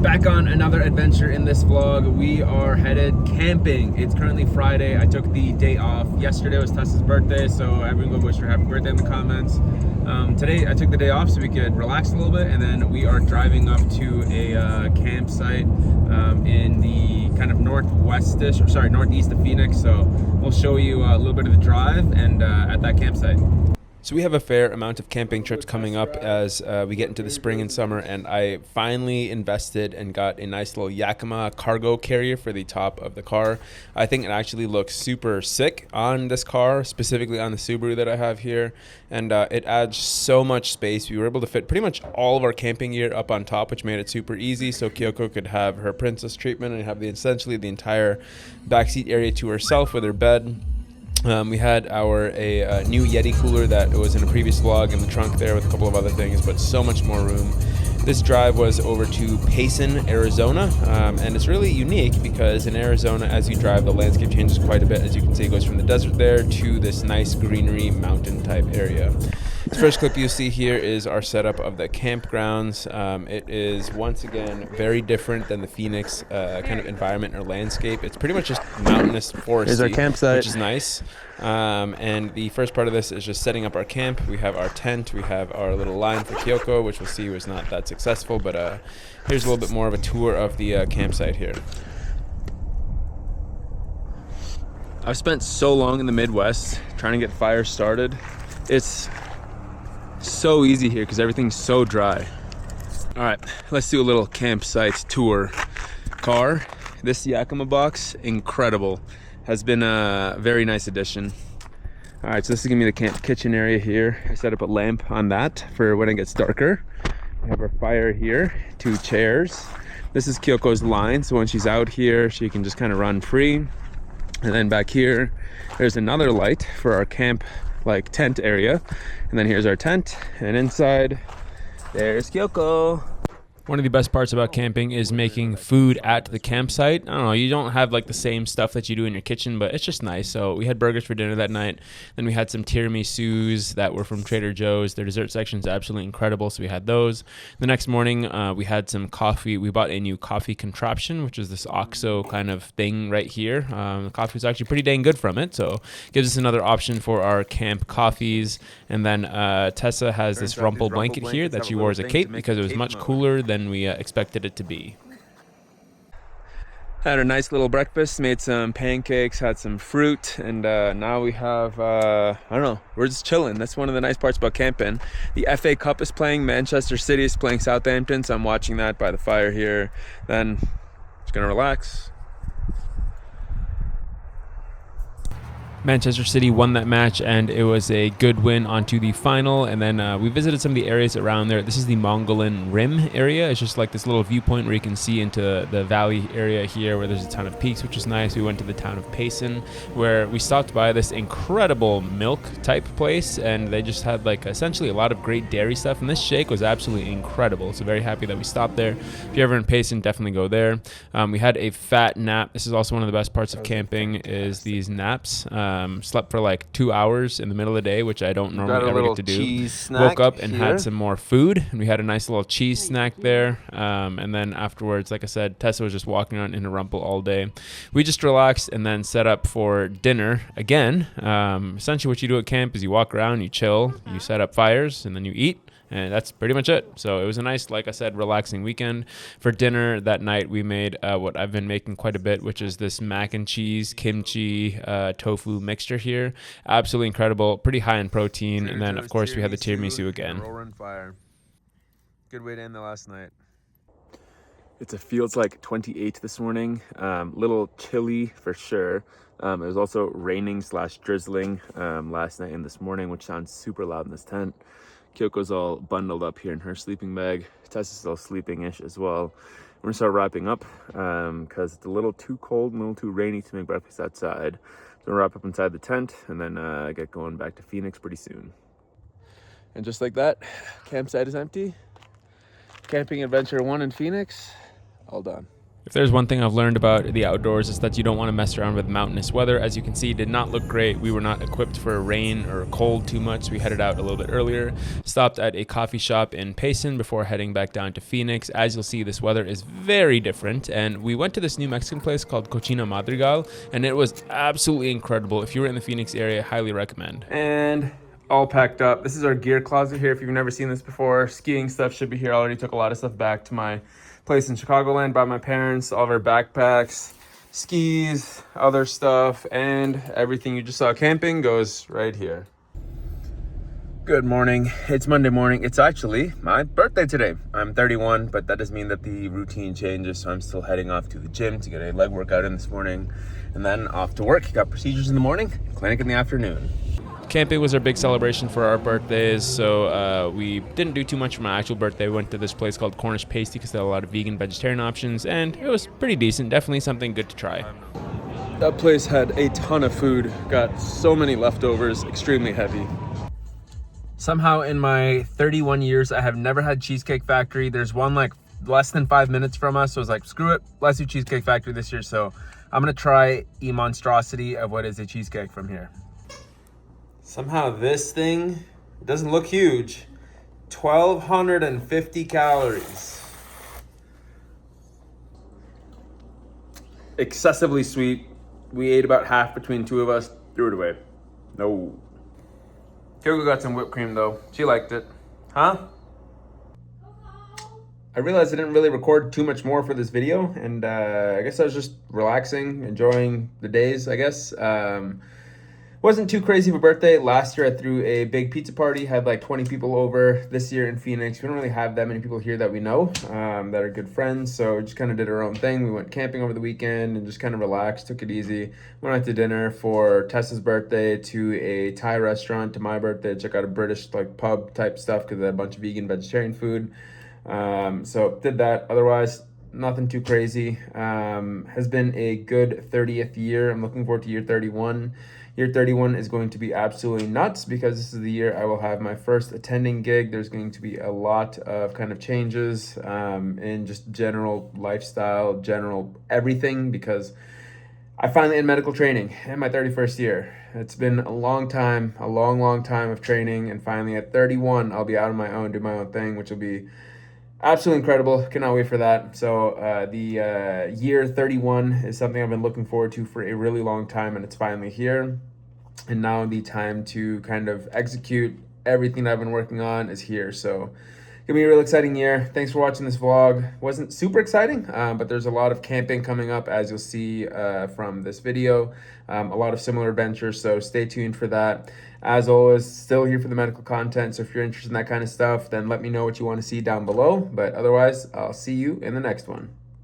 Back on another adventure in this vlog. We are headed camping. It's currently Friday. I took the day off. Yesterday was Tessa's birthday, so everyone go wish her happy birthday in the comments. Today I took the day off so we could relax a little bit, and then we are driving up to a campsite in the kind of northeast of Phoenix. So we'll show you a little bit of the drive and at that campsite. So we have a fair amount of camping trips coming up as we get into the spring and summer, and I finally invested and got a nice little Yakima cargo carrier for the top of the car. I think it actually looks super sick on this car, specifically on the Subaru that I have here, and it adds so much space. We were able to fit pretty much all of our camping gear up on top, which made it super easy, so Kyoko could have her princess treatment and have essentially the entire backseat area to herself with her bed. We had a new Yeti cooler that was in a previous vlog in the trunk there with a couple of other things, but so much more room. This drive was over to Payson, Arizona, and it's really unique because in Arizona, as you drive, the landscape changes quite a bit. As you can see, it goes from the desert there to this nice greenery mountain type area. The first clip you see here is our setup of the campgrounds. It is once again very different than the Phoenix kind of environment or landscape. It's pretty much just mountainous foresty. Here's our campsite, which is nice. And the first part of this is just setting up our camp. We have our tent, we have our little line for Kyoko, which we'll see was not that successful, but here's a little bit more of a tour of the campsite here. I've spent so long in the Midwest trying to get fires started. It's so easy here because everything's so dry. All right, let's do a little campsite tour. Car, this Yakima box, incredible. Has been a very nice addition. All right, so this is gonna be the camp kitchen area here. I set up a lamp on that for when it gets darker. We have our fire here, 2 chairs. This is Kyoko's line, so when she's out here, she can just kind of run free. And then back here, there's another light for our camp tent area. And then here's our tent, and inside, there's Kyoko. One of the best parts about camping is making food at the campsite. I don't know, you don't have the same stuff that you do in your kitchen, but it's just nice. So we had burgers for dinner that night. Then we had some tiramisus that were from Trader Joe's. Their dessert section is absolutely incredible, so we had those. The next morning, we had some coffee. We bought a new coffee contraption, which is this OXO kind of thing right here. The coffee was actually pretty dang good from it, so it gives us another option for our camp coffees. And then Tessa has this Rumple blanket here that she wore as a cape because it was much cooler than we expected it to be. Had a nice little breakfast, made some pancakes, had some fruit, and now we have, I don't know, we're just chilling. That's one of the nice parts about camping. The FA Cup is playing, Manchester City is playing Southampton, so I'm watching that by the fire here. Then just gonna relax. Manchester City won that match, and it was a good win onto the final. And then we visited some of the areas around there. This is the Mogollon Rim area. It's just like this little viewpoint where you can see into the valley area here where there's a ton of peaks, which is nice. We went to the town of Payson where we stopped by this incredible milk type place, and they just had essentially a lot of great dairy stuff, and this shake was absolutely incredible. So very happy that we stopped there. If you're ever in Payson, definitely go there. We had a fat nap. This is also one of the best parts of camping is these naps. Slept for 2 hours in the middle of the day, which I don't normally ever get to do. Woke up and had some more food, and we had a nice little cheese snack there. And then afterwards, like I said, Tessa was just walking around in a Rumple all day. We just relaxed and then set up for dinner again. Essentially what you do at camp is you walk around, you chill, you set up fires, and then you eat. And that's pretty much it. So it was a nice, like I said, relaxing weekend. For dinner that night, we made what I've been making quite a bit, which is this mac and cheese, kimchi, tofu mixture here. Absolutely incredible, pretty high in protein. And then, of course, we had the tiramisu again. Roaring fire. Good way to end the last night. It feels like 28 this morning. Little chilly for sure. It was also raining / drizzling last night and this morning, which sounds super loud in this tent. Kyoko's all bundled up here in her sleeping bag. Tessa's all sleeping-ish as well. We're gonna start wrapping up because it's a little too cold and a little too rainy to make breakfast outside. So we'll wrap up inside the tent and then get going back to Phoenix pretty soon. And just like that, campsite is empty. Camping Adventure 1 in Phoenix, all done. If there's one thing I've learned about the outdoors, is that you don't want to mess around with mountainous weather. As you can see, it did not look great. We were not equipped for rain or cold too much. We headed out a little bit earlier, stopped at a coffee shop in Payson before heading back down to Phoenix. As you'll see, this weather is very different, and we went to this new Mexican place called Cocina Madrigal, and it was absolutely incredible. If you were in the Phoenix area, highly recommend. And all packed up. This is our gear closet here. If you've never seen this before, skiing stuff should be here. I already took a lot of stuff back to my place in Chicagoland by my parents, all of our backpacks, skis, other stuff, and everything you just saw camping goes right here. Good morning. It's Monday morning. It's actually my birthday today. I'm 31, but that doesn't mean that the routine changes, so I'm still heading off to the gym to get a leg workout in this morning, and then off to work. Got procedures in the morning, clinic in the afternoon. Camping was our big celebration for our birthdays, so we didn't do too much for my actual birthday. We went to this place called Cornish Pasty because they had a lot of vegan, vegetarian options, and it was pretty decent. Definitely something good to try. That place had a ton of food, got so many leftovers, extremely heavy. Somehow in my 31 years, I have never had Cheesecake Factory. There's one like less than 5 minutes from us, so I was like, screw it, let's do Cheesecake Factory this year. So I'm gonna try a monstrosity of what is a cheesecake from here. Somehow this thing doesn't look huge. 1,250 calories. Excessively sweet. We ate about half between two of us, threw it away. No. Kyoko got some whipped cream though. She liked it. Huh? I realized I didn't really record too much more for this video, and I guess I was just relaxing, enjoying the days, I guess. Wasn't too crazy of a birthday. Last year I threw a big pizza party, had like 20 people over. This year in Phoenix, we don't really have that many people here that we know that are good friends, so we just kind of did our own thing. We went camping over the weekend and just kind of relaxed, took it easy. Went out to dinner for Tessa's birthday, to a Thai restaurant, to my birthday, check out a British like pub type stuff because they had a bunch of vegan, vegetarian food. So did that. Otherwise, nothing too crazy. Has been a good 30th year. I'm looking forward to year 31. Year 31 is going to be absolutely nuts because this is the year I will have my first attending gig. There's going to be a lot of kind of changes in just general lifestyle, general everything, because I finally had medical training in my 31st year. It's been a long time, a long time of training, and finally at 31, I'll be out on my own, do my own thing, which will be absolutely incredible. Cannot wait for that. So the year 31 is something I've been looking forward to for a really long time, and it's finally here. And now the time to kind of execute everything I've been working on is here. So it's gonna be a real exciting year. Thanks for watching this vlog. Wasn't super exciting, but there's a lot of camping coming up, as you'll see from this video. A lot of similar adventures, so stay tuned for that. As always, still here for the medical content, so if you're interested in that kind of stuff, then let me know what you want to see down below. But otherwise, I'll see you in the next one.